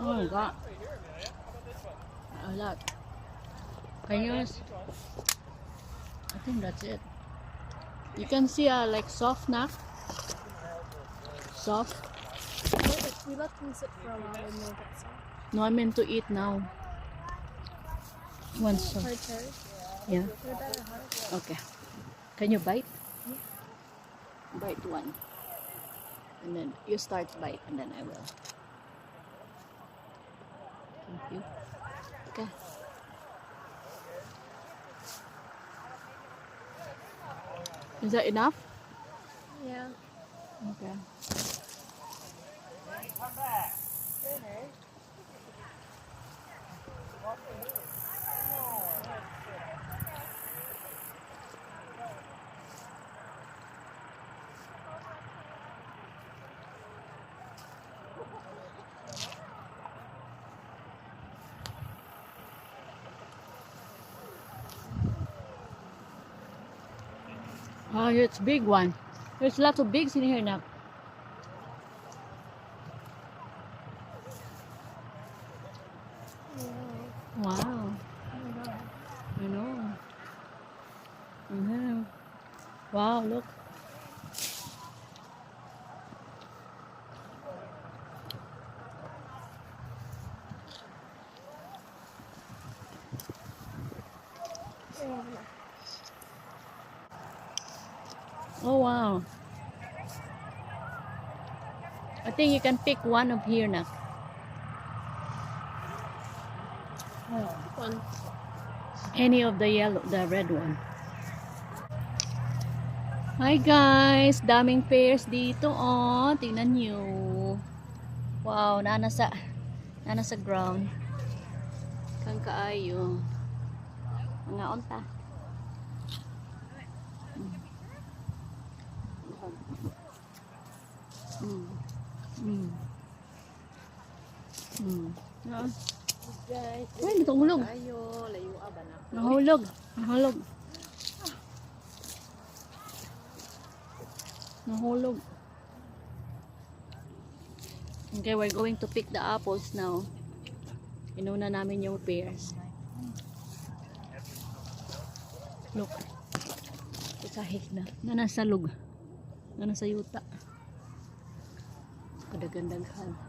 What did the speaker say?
Oh my god. A lot. Can you? I think that's it. You can see like soft na. Soft. We let them sit for a while and they'll get soft. No, I meant to eat now. One soft. Hard cherries? Yeah. They're better hard. Okay. Can you bite? Yeah. Bite one. And then you start bite and then I will. Thank you. Okay. Is that enough? Yeah. Okay. Oh, it's big one. There's lots of bigs in here now. Yeah. Wow. Oh my god. I know. Wow, look. Yeah. Oh, wow. I think you can pick one of here now. One. Any of the yellow, the red one. Hi guys! Daming pears dito oh. Tingnan nyo. Wow, nasa ground. Kang kaayo. Mga onta. Ah. Guys, Ay, natulog. ayo, layo ba na? Nahulog. Nahulog. Nahulog. Okay, we're going to pick the apples now. Inuna namin yung pears. Look. Isahik na. Nanasalog. Nanasayuta. Kadagandaghan.